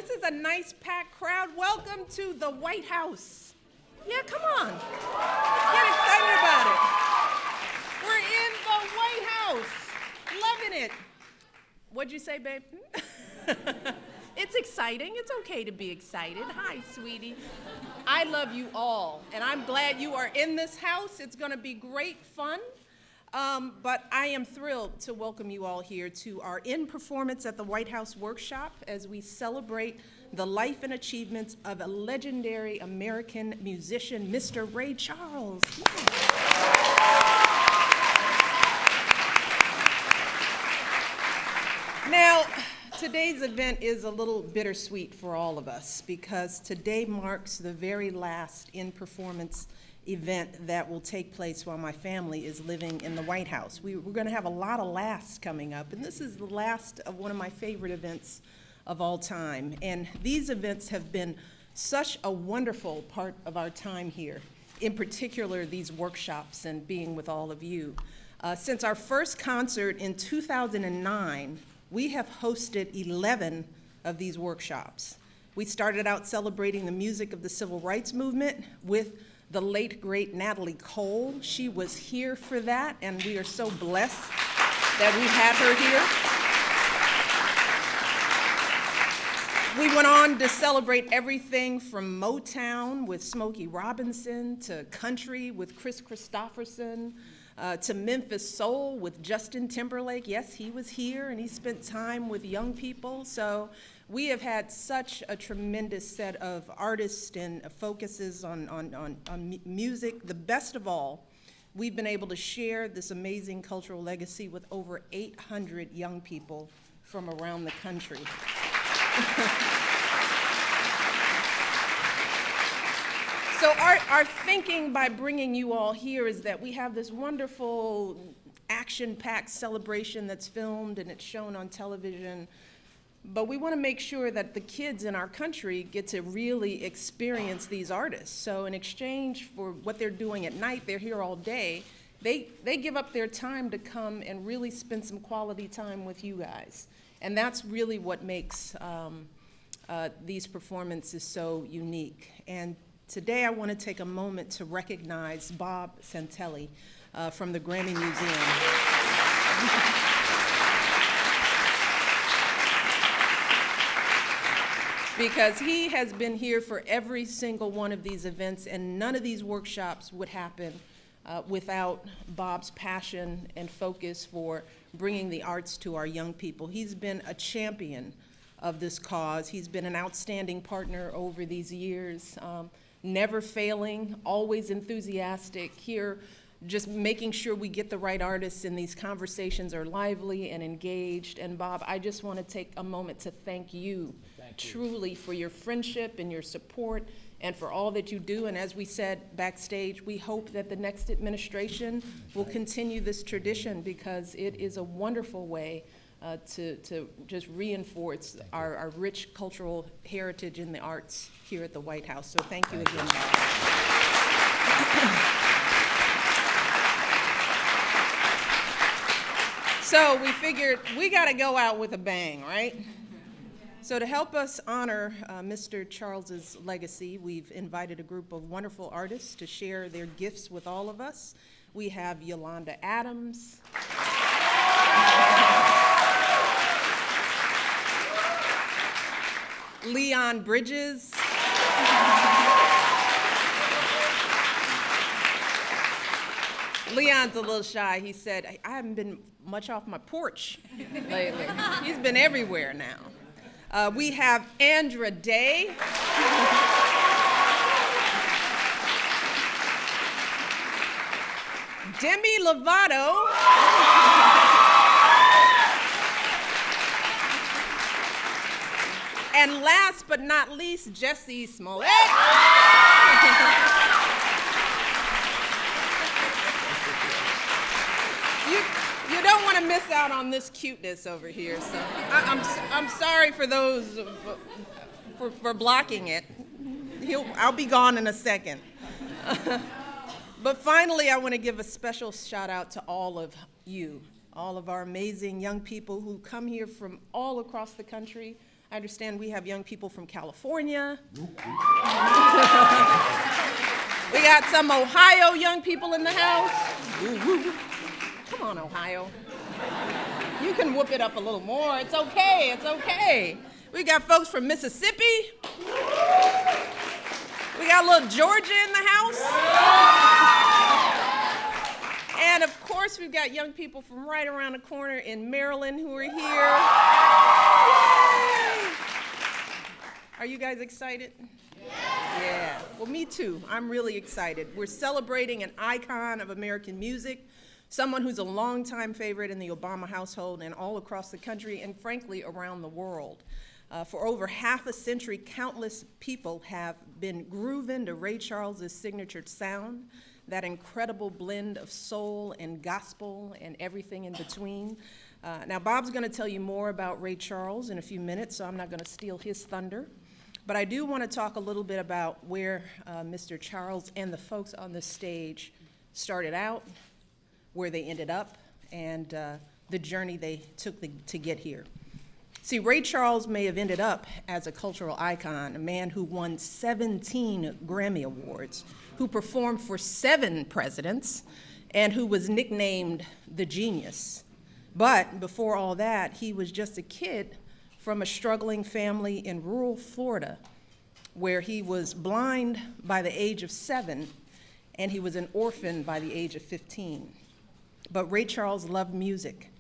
This is a nice packed crowd. Welcome to the White House. Yeah, come on. Let's get excited about it. We're in the White House. Loving it. What'd you say, babe? It's exciting. It's okay to be excited. Hi, sweetie. I love you all, and I'm glad you are in this house. It's going to be great fun. But I am thrilled to welcome you all here to our in-performance at the White House workshop as we celebrate the life and achievements of a legendary American musician, Mr. Ray Charles. Now, today's event is a little bittersweet for all of us because today marks the very last in-performance event that will take place while my family is living in the White House. We're going to have a lot of lasts coming up, and this is the last of one of my favorite events of all time. And these events have been such a wonderful part of our time here, in particular these workshops and being with all of you. Since our first concert in 2009, we have hosted 11 of these workshops. We started out celebrating the music of the Civil Rights Movement with the late, great Natalie Cole. She was here for that, and we are so blessed that we had her here. We went on to celebrate everything from Motown with Smokey Robinson, to country with Chris Christopherson, to Memphis Soul with Justin Timberlake. Yes, he was here, and he spent time with young people. So we have had such a tremendous set of artists and focuses on music. The best of all, we've been able to share this amazing cultural legacy with over 800 young people from around the country. So our thinking by bringing you all here is that we have this wonderful action-packed celebration that's filmed and it's shown on television. But we want to make sure that the kids in our country get to really experience these artists. So in exchange for what they're doing at night, they're here all day, they give up their time to come and really spend some quality time with you guys. And that's really what makes these performances so unique. And today I want to take a moment to recognize Bob Santelli from the GRAMMY Museum. Because he has been here for every single one of these events, and none of these workshops would happen without Bob's passion and focus for bringing the arts to our young people. He's been a champion of this cause. He's been an outstanding partner over these years, never failing, always enthusiastic, here just making sure we get the right artists and these conversations are lively and engaged. And Bob, I just want to take a moment to thank you truly for your friendship and your support and for all that you do. And as we said backstage, we hope that the next administration will continue this tradition because it is a wonderful way to just reinforce our rich cultural heritage in the arts here at the White House. So thank you again, Bob. So we figured we got to go out with a bang, right? So to help us honor Mr. Charles's legacy, we've invited a group of wonderful artists to share their gifts with all of us. We have Yolanda Adams, Leon Bridges, Leon's a little shy. He said, I haven't been much off my porch lately. He's been everywhere now. We have Andra Day. Demi Lovato. And last but not least, Jussie Smollett. You don't want to miss out on this cuteness over here, so I'm sorry for those for blocking it. I'll be gone in a second. But finally, I want to give a special shout out to all of you, all of our amazing young people who come here from all across the country. I understand we have young people from California. We got some Ohio young people in the house. Come on, Ohio. You can whoop it up a little more. It's okay, it's okay. We got folks from Mississippi. We got a little Georgia in the house. And of course, we've got young people from right around the corner in Maryland who are here. Yay! Are you guys excited? Yeah. Well, me too. I'm really excited. We're celebrating an icon of American music, someone who's a longtime favorite in the Obama household and all across the country and, frankly, around the world. For over half a century, countless people have been grooving to Ray Charles' signature sound, that incredible blend of soul and gospel and everything in between. Now, Bob's going to tell you more about Ray Charles in a few minutes, so I'm not going to steal his thunder. But I do want to talk a little bit about where Mr. Charles and the folks on the stage started out, where they ended up, and the journey they took to get here. See, Ray Charles may have ended up as a cultural icon, a man who won 17 Grammy Awards, who performed for 7 presidents, and who was nicknamed the Genius. But before all that, he was just a kid from a struggling family in rural Florida, where he was blind by the age of 7, and he was an orphan by the age of 15. But Ray Charles loved music,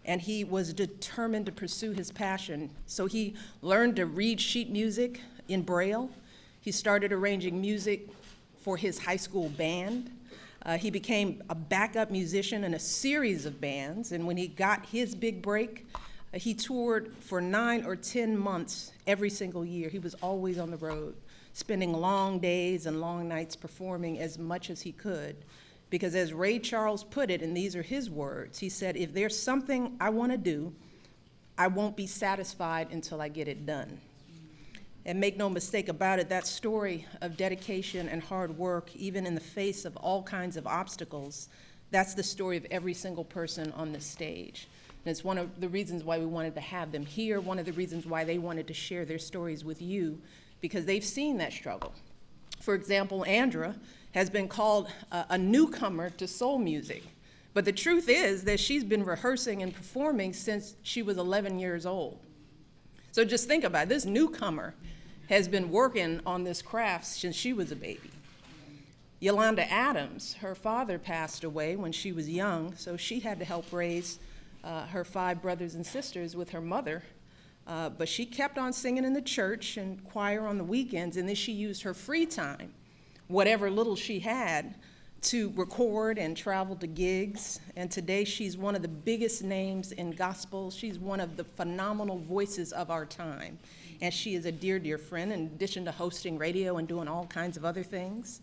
and he was determined to pursue his passion. So he learned to read sheet music in Braille. He started arranging music for his high school band. He became a backup musician in a series of bands, and when he got his big break, he toured for 9 or 10 months every single year. He was always on the road, spending long days and long nights performing as much as he could. Because as Ray Charles put it, and these are his words, he said, if there's something I want to do, I won't be satisfied until I get it done. And make no mistake about it, that story of dedication and hard work, even in the face of all kinds of obstacles, that's the story of every single person on this stage. And it's one of the reasons why we wanted to have them here, one of the reasons why they wanted to share their stories with you, because they've seen that struggle. For example, Andra has been called a newcomer to soul music. But the truth is that she's been rehearsing and performing since she was 11 years old. So just think about it. This newcomer has been working on this craft since she was a baby. Yolanda Adams, her father passed away when she was young, so she had to help raise her 5 brothers and sisters with her mother. But she kept on singing in the church and choir on the weekends, and then she used her free time, whatever little she had, to record and travel to gigs. And today she's one of the biggest names in gospel. She's one of the phenomenal voices of our time. And she is a dear, dear friend, in addition to hosting radio and doing all kinds of other things.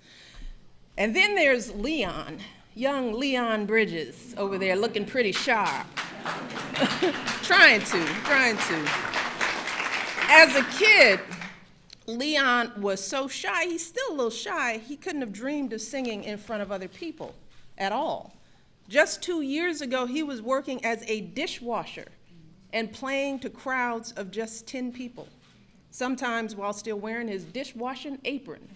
And then there's Leon, young Leon Bridges over there looking pretty sharp. trying to. As a kid, Leon was so shy, he's still a little shy, he couldn't have dreamed of singing in front of other people at all. Just 2 years ago, he was working as a dishwasher and playing to crowds of just 10 people, sometimes while still wearing his dishwashing apron.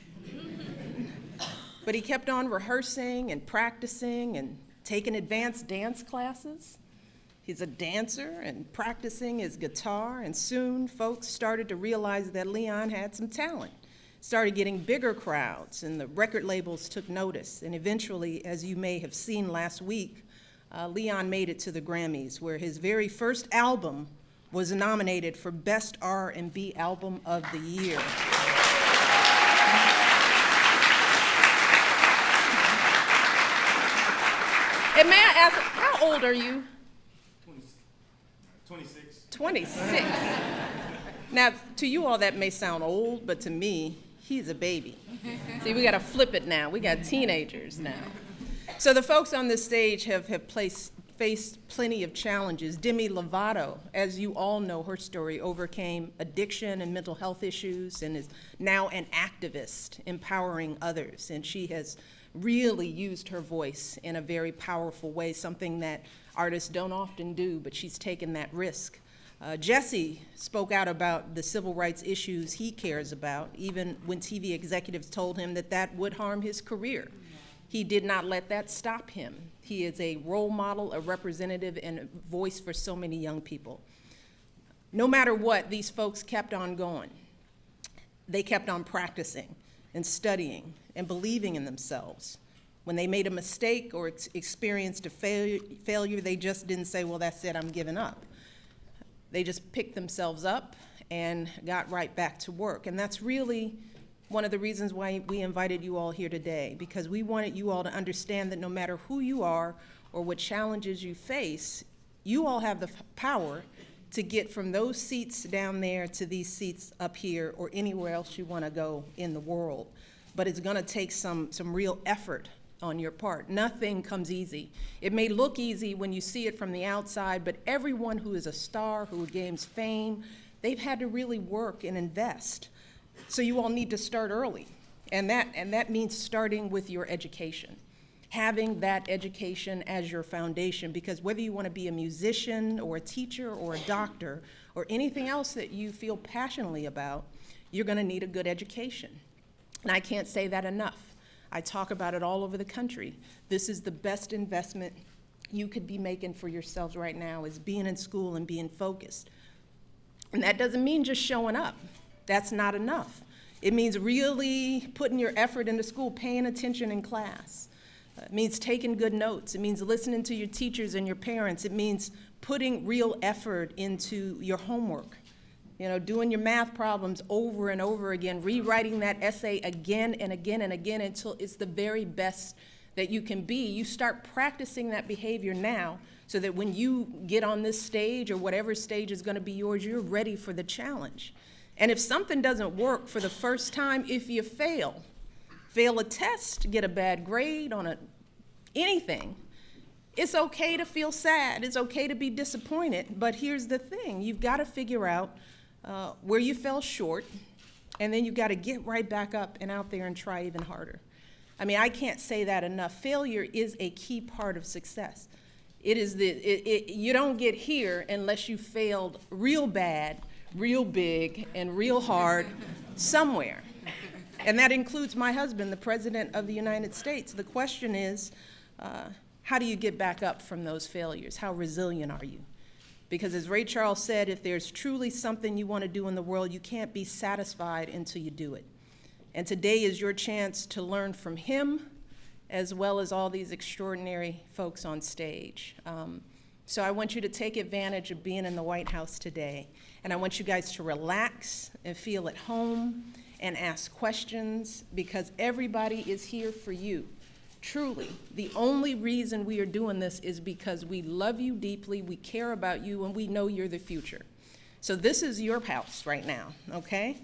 But he kept on rehearsing and practicing and taking advanced dance classes. He's a dancer and practicing his guitar, and soon folks started to realize that Leon had some talent. Started getting bigger crowds, and the record labels took notice. And eventually, as you may have seen last week, Leon made it to the Grammys, where his very first album was nominated for Best R&B Album of the Year. And may I ask, how old are you? 26. Now, to you all that may sound old, but to me, he's a baby. See, we got to flip it now. We got teenagers now. So the folks on this stage have faced plenty of challenges. Demi Lovato, as you all know her story, overcame addiction and mental health issues and is now an activist empowering others. And she has really used her voice in a very powerful way, something that artists don't often do, but she's taken that risk. Jussie spoke out about the civil rights issues he cares about, even when TV executives told him that that would harm his career. He did not let that stop him. He is a role model, a representative, and a voice for so many young people. No matter what, these folks kept on going. They kept on practicing and studying and believing in themselves. When they made a mistake or experienced a failure, they just didn't say, well, that's it, I'm giving up. They just picked themselves up and got right back to work. And that's really one of the reasons why we invited you all here today, because we wanted you all to understand that no matter who you are or what challenges you face, you all have the power to get from those seats down there to these seats up here or anywhere else you want to go in the world. But it's going to take some real effort on your part. Nothing comes easy. It may look easy when you see it from the outside, but everyone who is a star, who gains fame, they've had to really work and invest. So you all need to start early. And that means starting with your education. Having that education as your foundation, because whether you want to be a musician or a teacher or a doctor or anything else that you feel passionately about, you're going to need a good education. And I can't say that enough. I talk about it all over the country. This is the best investment you could be making for yourselves right now, is being in school and being focused. And that doesn't mean just showing up. That's not enough. It means really putting your effort into school, paying attention in class. It means taking good notes. It means listening to your teachers and your parents. It means putting real effort into your homework. You know, doing your math problems over and over again, rewriting that essay again and again and again until it's the very best that you can be. You start practicing that behavior now so that when you get on this stage or whatever stage is going to be yours, you're ready for the challenge. And if something doesn't work for the first time, if you fail a test, get a bad grade on anything, it's okay to feel sad. It's okay to be disappointed. But here's the thing. You've got to figure out where you fell short, and then you've got to get right back up and out there and try even harder. I mean, I can't say that enough. Failure is a key part of success. It is you don't get here unless you failed real bad, real big, and real hard somewhere. And that includes my husband, the President of the United States. The question is, how do you get back up from those failures? How resilient are you? Because as Ray Charles said, if there's truly something you want to do in the world, you can't be satisfied until you do it. And today is your chance to learn from him, as well as all these extraordinary folks on stage. So I want you to take advantage of being in the White House today. And I want you guys to relax and feel at home and ask questions, because everybody is here for you. Truly, the only reason we are doing this is because we love you deeply, we care about you, and we know you're the future. So this is your house right now, okay?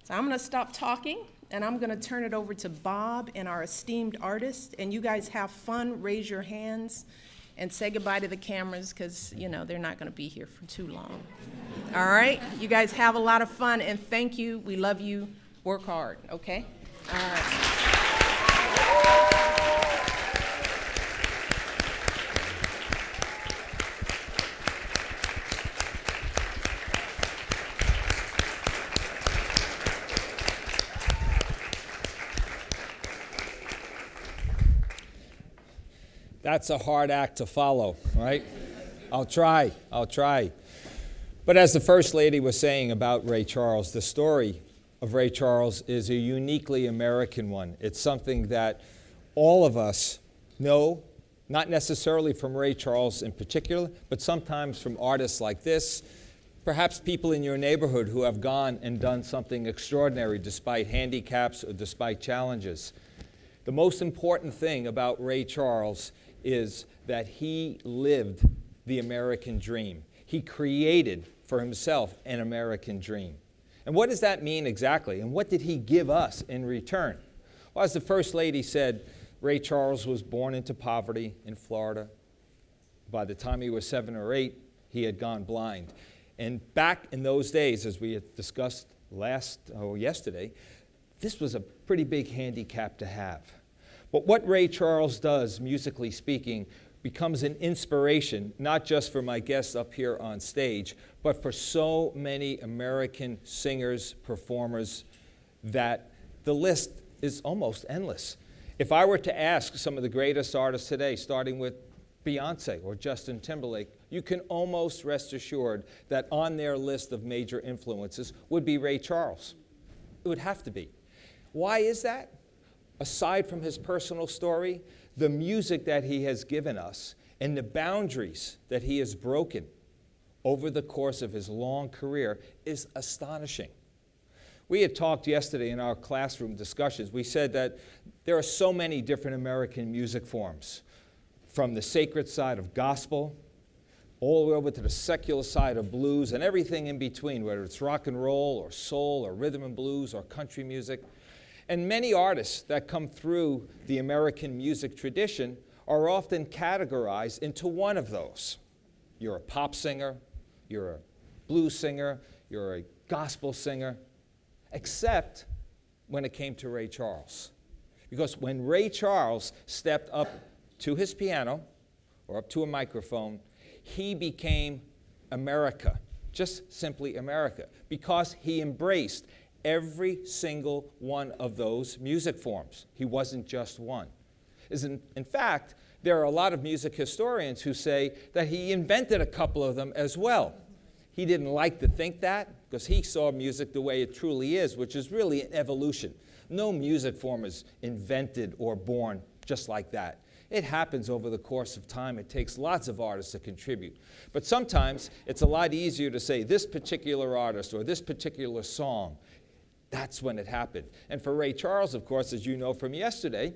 So I'm gonna stop talking, and I'm gonna turn it over to Bob and our esteemed artist, and you guys have fun, raise your hands, and say goodbye to the cameras, because, you know, they're not gonna be here for too long. All right? You guys have a lot of fun, and thank you, we love you, work hard, okay? All right. That's a hard act to follow, right? I'll try. But as the First Lady was saying about Ray Charles, the story of Ray Charles is a uniquely American one. It's something that all of us know, not necessarily from Ray Charles in particular, but sometimes from artists like this, perhaps people in your neighborhood who have gone and done something extraordinary despite handicaps or despite challenges. The most important thing about Ray Charles is that he lived the American dream. He created for himself an American dream. And what does that mean exactly? And what did he give us in return? Well, as the First Lady said, Ray Charles was born into poverty in Florida. By the time he was 7 or 8, he had gone blind. And back in those days, as we had discussed yesterday, this was a pretty big handicap to have. But what Ray Charles does, musically speaking, becomes an inspiration, not just for my guests up here on stage, but for so many American singers, performers, that the list is almost endless. If I were to ask some of the greatest artists today, starting with Beyonce or Justin Timberlake, you can almost rest assured that on their list of major influences would be Ray Charles. It would have to be. Why is that? Aside from his personal story, the music that he has given us and the boundaries that he has broken over the course of his long career is astonishing. We had talked yesterday in our classroom discussions. We said that there are so many different American music forms, from the sacred side of gospel all the way over to the secular side of blues and everything in between, whether it's rock and roll or soul or rhythm and blues or country music. And many artists that come through the American music tradition are often categorized into one of those. You're a pop singer, you're a blues singer, you're a gospel singer, except when it came to Ray Charles. Because when Ray Charles stepped up to his piano or up to a microphone, he became America, just simply America, because he embraced every single one of those music forms. He wasn't just one. In fact, there are a lot of music historians who say that he invented a couple of them as well. He didn't like to think that because he saw music the way it truly is, which is really an evolution. No music form is invented or born just like that. It happens over the course of time. It takes lots of artists to contribute. But sometimes it's a lot easier to say this particular artist or this particular song. That's when it happened. And for Ray Charles, of course, as you know from yesterday,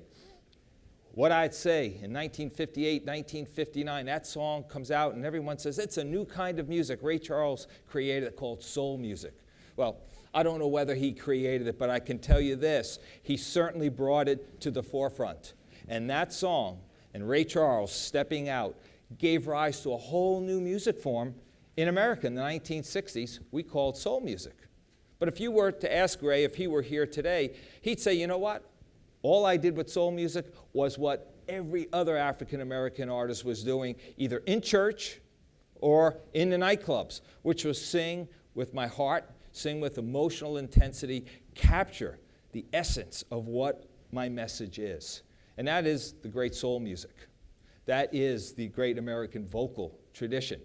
what I'd say in 1958, 1959, that song comes out and everyone says it's a new kind of music. Ray Charles created it called soul music. Well, I don't know whether he created it, but I can tell you this. He certainly brought it to the forefront. And that song, and Ray Charles stepping out, gave rise to a whole new music form in America in the 1960s we called soul music. But if you were to ask Ray if he were here today, he'd say, you know what? All I did with soul music was what every other African-American artist was doing, either in church or in the nightclubs, which was sing with my heart, sing with emotional intensity, capture the essence of what my message is. And that is the great soul music. That is the great American vocal tradition.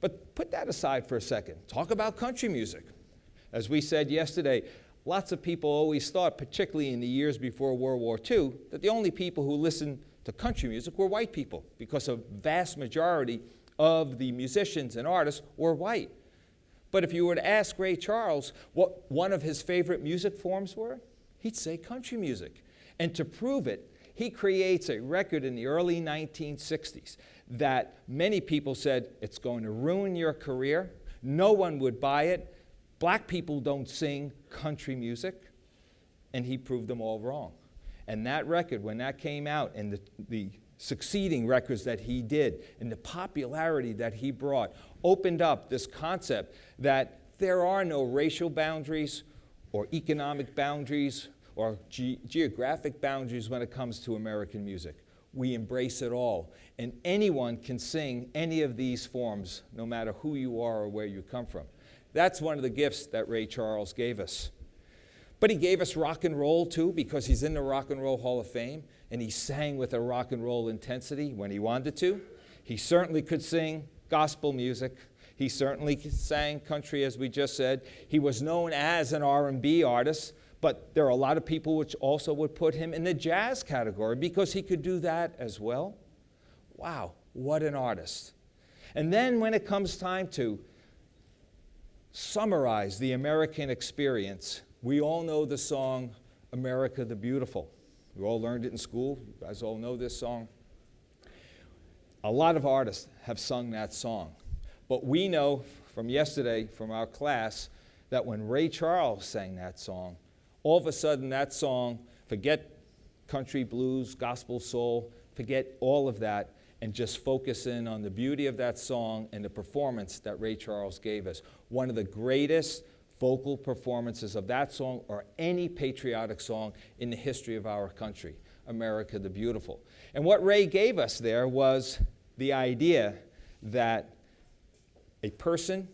But put that aside for a second. Talk about country music. As we said yesterday, lots of people always thought, particularly in the years before World War II, that the only people who listened to country music were white people because a vast majority of the musicians and artists were white. But if you were to ask Ray Charles what one of his favorite music forms were, he'd say country music. And to prove it, he creates a record in the early 1960s that many people said, it's going to ruin your career. No one would buy it. Black people don't sing country music. And he proved them all wrong. And that record, when that came out, and the succeeding records that he did, and the popularity that he brought, opened up this concept that there are no racial boundaries or economic boundaries or geographic boundaries when it comes to American music. We embrace it all. And anyone can sing any of these forms, no matter who you are or where you come from. That's one of the gifts that Ray Charles gave us. But he gave us rock and roll too, because he's in the Rock and Roll Hall of Fame, and he sang with a rock and roll intensity when he wanted to. He certainly could sing gospel music. He certainly sang country, as we just said. He was known as an R&B artist, but there are a lot of people which also would put him in the jazz category because he could do that as well. Wow, what an artist. And then when it comes time to summarize the American experience, we all know the song, America the Beautiful. We all learned it in school. You guys all know this song. A lot of artists have sung that song. But we know from yesterday, from our class, that when Ray Charles sang that song, all of a sudden that song, forget country, blues, gospel, soul, forget all of that, and just focus in on the beauty of that song and the performance that Ray Charles gave us. One of the greatest vocal performances of that song or any patriotic song in the history of our country. America the Beautiful. And what Ray gave us there was the idea that a person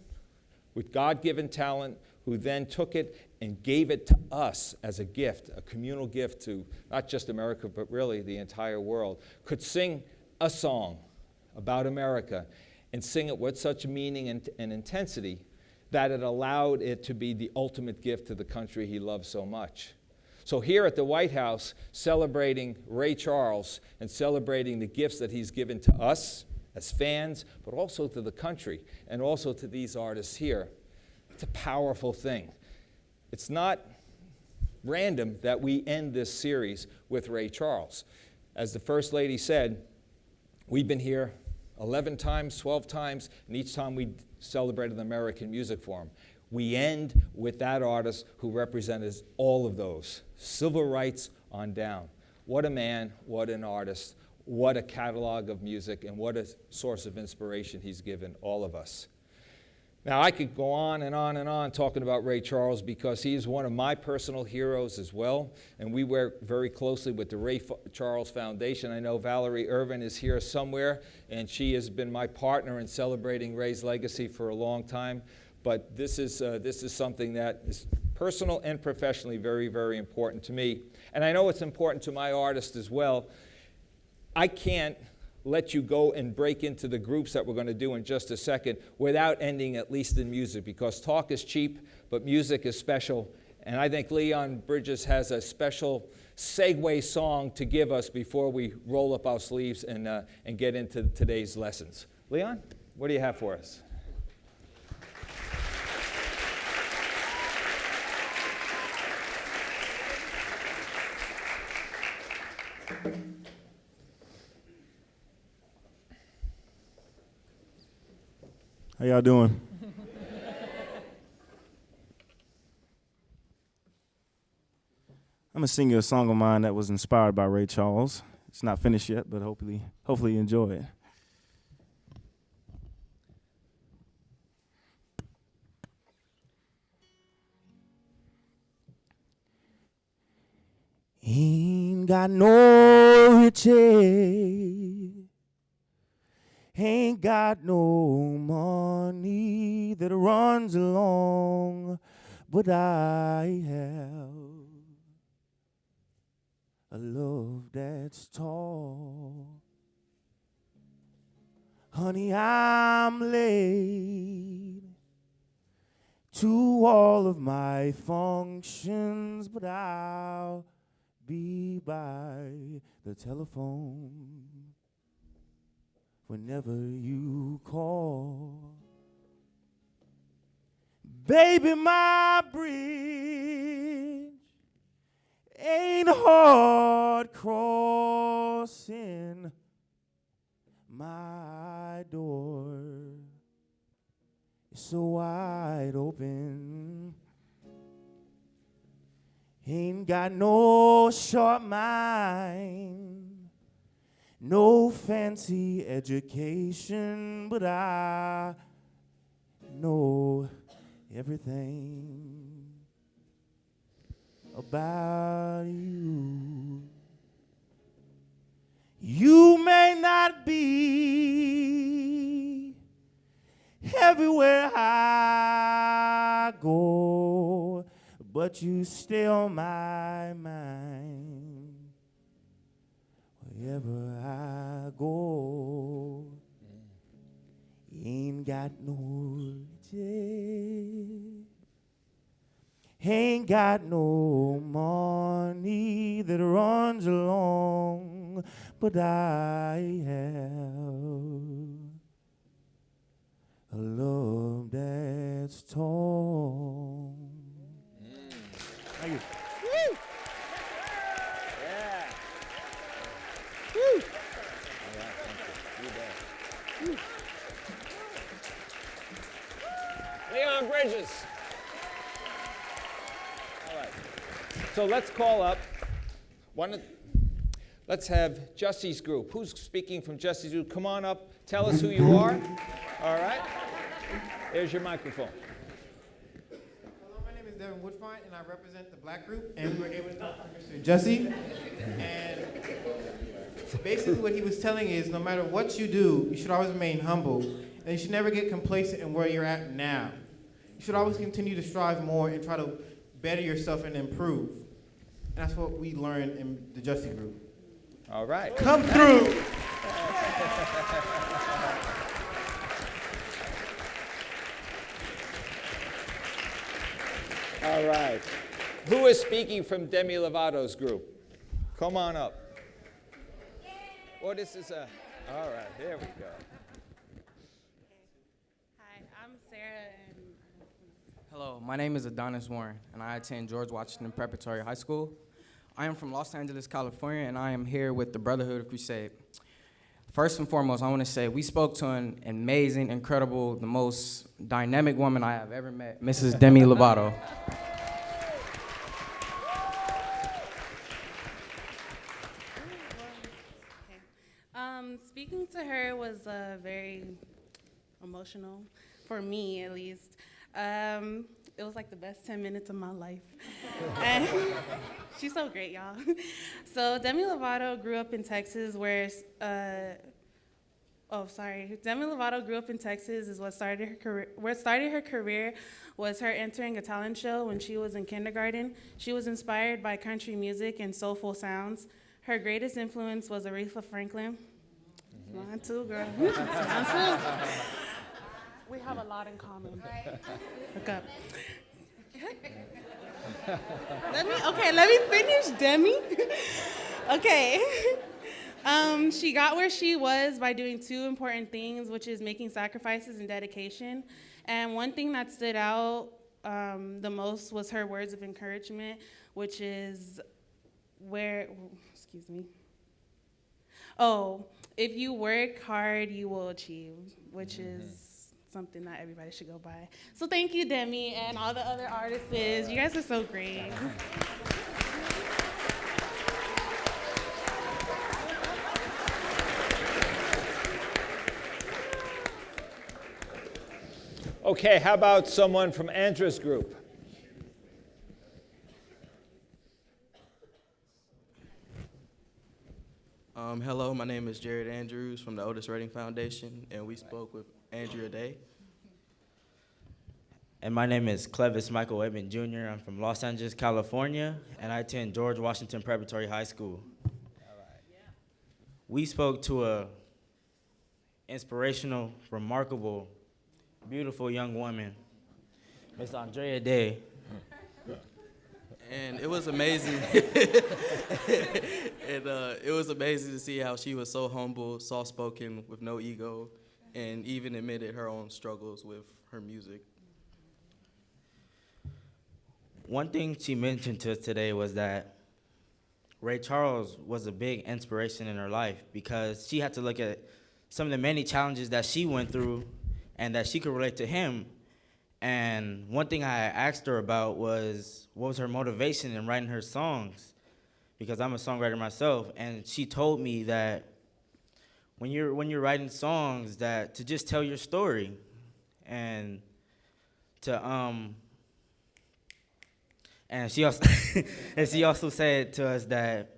with God-given talent who then took it and gave it to us as a gift, a communal gift to not just America, but really the entire world, could sing a song about America and sing it with such meaning and intensity that it allowed it to be the ultimate gift to the country he loved so much. So here at the White House, celebrating Ray Charles and celebrating the gifts that he's given to us as fans, but also to the country and also to these artists here, it's a powerful thing. It's not random that we end this series with Ray Charles. As the First Lady said, we've been here 11 times, 12 times, and each time we celebrated the American Music Forum. We end with that artist who represented all of those, civil rights on down. What a man, what an artist, what a catalog of music, and what a source of inspiration he's given all of us. Now, I could go on and on and on talking about Ray Charles because he is one of my personal heroes as well, and we work very closely with the Ray Charles Foundation. I know Valerie Irvin is here somewhere, and she has been my partner in celebrating Ray's legacy for a long time. But this is something that is personal and professionally very, very important to me. And I know it's important to my artists as well. I can't let you go and break into the groups that we're going to do in just a second without ending at least in music, because talk is cheap, but music is special. And I think Leon Bridges has a special segue song to give us before we roll up our sleeves and get into today's lessons. Leon, what do you have for us? How y'all doing? I'm gonna sing you a song of mine that was inspired by Ray Charles. It's not finished yet, but hopefully you enjoy it. Ain't got no riches, ain't got no money that runs along, but I have a love that's tall. Honey, I'm late to all of my functions, but I'll be by the telephone whenever you call. Baby, my bridge ain't hard crossing. My door is so wide open. Ain't got no short mind, no fancy education, but I know everything about you. You may not be everywhere I go, but you stay on my mind wherever I go. Ain't got no riches, ain't got no money that runs along, but I have a love that's tall. Thank you. Woo! Yeah. Woo! All right, thank you. You bet. Woo. Leon Bridges. All right. So let's call up let's have Jussie's group. Who's speaking from Jussie's group? Come on up. Tell us who you are. All right. There's your microphone. Hello, my name is is Devin Woodfine, and I represent the black group, and we were able to talk to Mr. Jussie. And basically what he was telling is no matter what you do, you should always remain humble, and you should never get complacent in where you're at now. You should always continue to strive more and try to better yourself and improve. And that's what we learned in the Jussie group. All right. Come through! All right. Who is speaking from Demi Lovato's group? Come on up. Oh, this is a, all right, there we go. Hi, I'm Sarah, and hello, my name is Adonis Warren, and I attend George Washington Preparatory High School. I am from Los Angeles, California, and I am here with the Brotherhood of Crusade. First and foremost, I want to say we spoke to an amazing, incredible, the most dynamic woman I have ever met, Mrs. Demi Lovato. Speaking to her was very emotional, for me at least. It was like the best 10 minutes of my life. And she's so great, y'all. So Demi Lovato grew up in Texas where, Demi Lovato grew up in Texas is what started her career. What started her career was her entering a talent show when she was in kindergarten. She was inspired by country music and soulful sounds. Her greatest influence was Aretha Franklin. Mine too, girl. Mine too. We have a lot in common. Look up. Let me finish, Demi. Okay. She got where she was by doing two important things, which is making sacrifices and dedication. And one thing that stood out the most was her words of encouragement, which is if you work hard, you will achieve, which is something that everybody should go by. So thank you, Demi, and all the other artists. You guys are so great. Okay, how about someone from Andra's group? Hello, my name is Jared Andrews from the Otis Redding Foundation, and we spoke with Andrea Day. And my name is Clevis Michael Edmond Jr. I'm from Los Angeles, California, and I attend George Washington Preparatory High School. We spoke to a inspirational, remarkable, beautiful young woman, Miss Andrea Day. And it was amazing. It was amazing to see how she was so humble, soft-spoken, with no ego, and even admitted her own struggles with her music. One thing she mentioned to us today was that Ray Charles was a big inspiration in her life because she had to look at some of the many challenges that she went through and that she could relate to him. And one thing I asked her about was what was her motivation in writing her songs, because I'm a songwriter myself, and she told me that when you're writing songs, that to just tell your story, and she also said to us that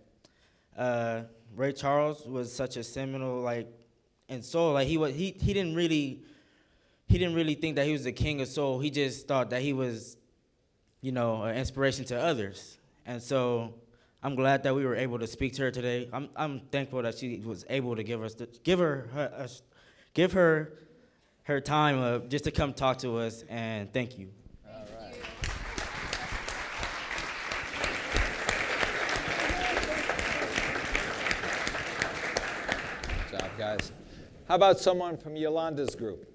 Ray Charles was such a seminal in soul. He didn't really think that he was the king of soul. He just thought that he was, an inspiration to others. And so I'm glad that we were able to speak to her today. I'm thankful that she was able to give her time just to come talk to us, and thank you. All right. Good job, guys. How about someone from Yolanda's group?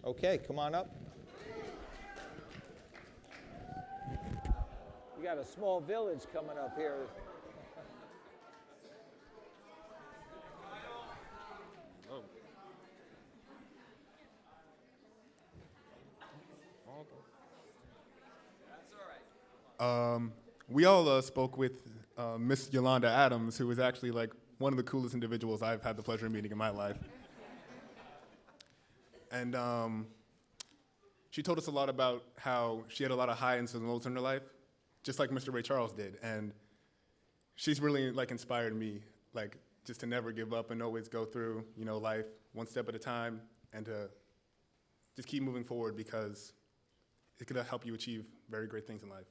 Okay, come on up. We got a small village coming up here. We all spoke with Miss Yolanda Adams, who was actually one of the coolest individuals I've had the pleasure of meeting in my life. And she told us a lot about how she had a lot of highs and lows in her life, just like Mr. Ray Charles did. And she's really like inspired me, like just to never give up and always go through, you know, life one step at a time, and to just keep moving forward, because it could help you achieve very great things in life.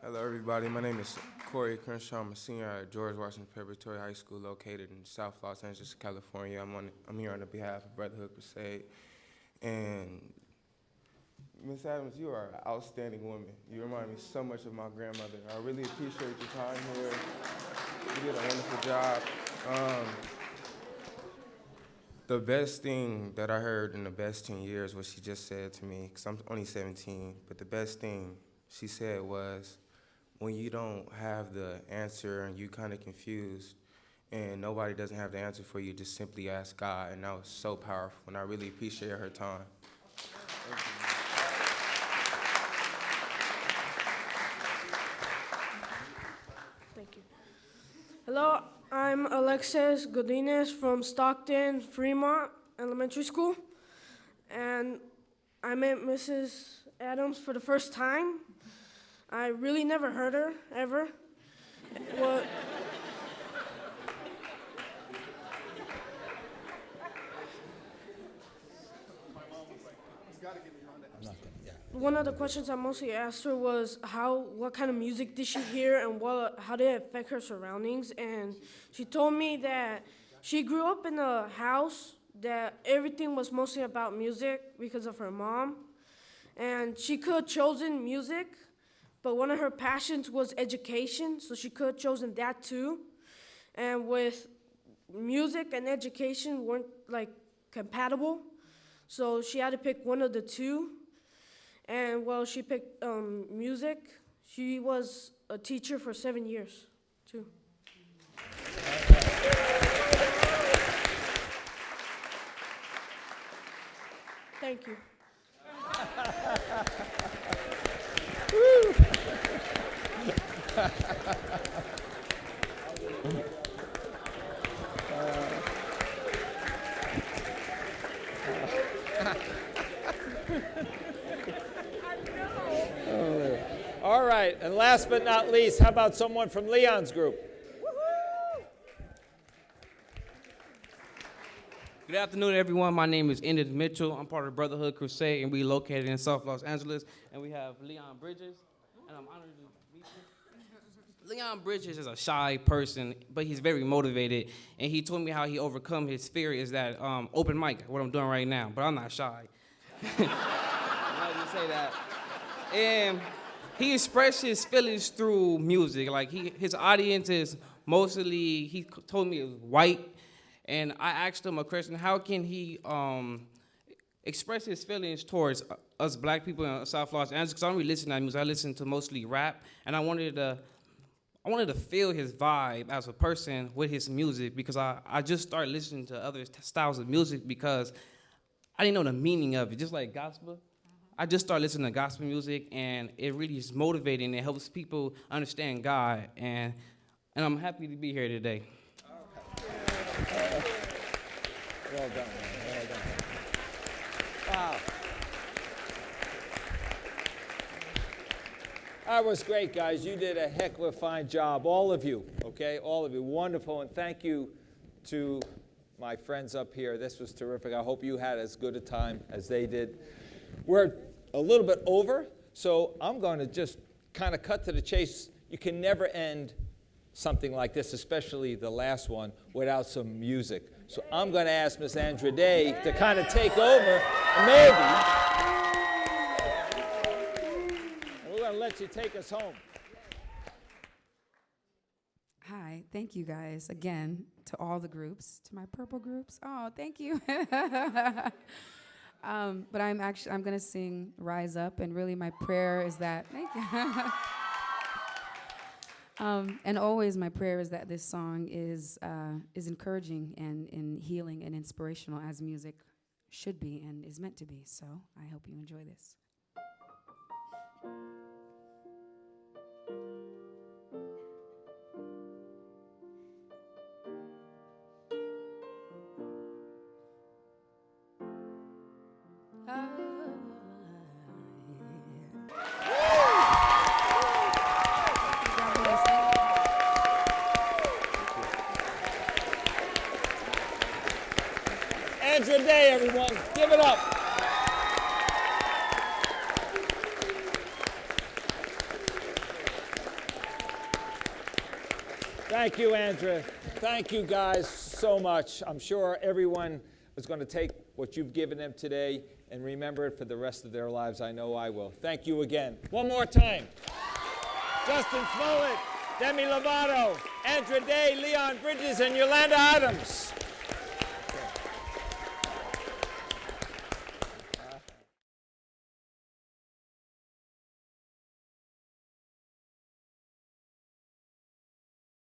Hello, everybody. My name is Corey Crenshaw. I'm a senior at George Washington Preparatory High School located in South Los Angeles, California. I'm here on the behalf of Brotherhood Crusade. And Ms. Adams, you are an outstanding woman. You remind me so much of my grandmother. I really appreciate your time here. You did a wonderful job. The best thing that I heard in the best 10 years, what she just said to me, because I'm only 17, but the best thing she said was, when you don't have the answer and you kind of confused and nobody doesn't have the answer for you, just simply ask God. And that was so powerful, and I really appreciate her time. Thank you. Hello, I'm Alexis Godinez from Stockton, Fremont Elementary School. And I met Mrs. Adams for the first time. I really never heard her, ever. What? One of the questions I mostly asked her was what kind of music did she hear, and how did it affect her surroundings. And she told me that she grew up in a house that everything was mostly about music because of her mom. And she could have chosen music, but one of her passions was education, so she could have chosen that too. And with music and education weren't like compatible, so she had to pick one of the two. And while she picked music, she was a teacher for 7 years too. Thank you. All right, and last but not least, how about someone from Leon's group? Good afternoon, everyone. My name is Enid Mitchell. I'm part of Brotherhood Crusade, and we're located in South Los Angeles. And we have Leon Bridges, and I'm honored to meet you. Leon Bridges is a shy person, but he's very motivated. And he told me how he overcome his fear is that open mic, what I'm doing right now. But I'm not shy. I just say that. And he expressed his feelings through music. Like his audience is mostly, he told me it was white. And I asked him a question, how can he express his feelings towards us black people in South Los Angeles? Because I don't really listen to that music. I listen to mostly rap. And I wanted to feel his vibe as a person with his music, because I just started listening to other styles of music because I didn't know the meaning of it, just like gospel. I just started listening to gospel music, and it really is motivating. It helps people understand God, and I'm happy to be here today. Well done, man. Well done. Wow. That was great, guys. You did a heck of a fine job, all of you, okay? All of you, wonderful, and thank you to my friends up here. This was terrific. I hope you had as good a time as they did. We're a little bit over, so I'm going to just kind of cut to the chase. You can never end something like this, especially the last one, without some music. So I'm going to ask Miss Andra Day to kind of take over, maybe. And we're going to let you take us home. Hi, thank you guys again to all the groups, to my purple groups. Oh, thank you. But I'm going to sing Rise Up, and really my prayer is that, thank you. And always my prayer is that this song is encouraging and healing and inspirational, as music should be and is meant to be. So I hope you enjoy this. Oh. everyone. Give it up. Thank you, Andra. Thank you guys so much. I'm sure everyone is going to take what you've given them today and remember it for the rest of their lives. I know I will. Thank you again. One more time. Justin Smollett, Demi Lovato, Andra Day, Leon Bridges, and Yolanda Adams.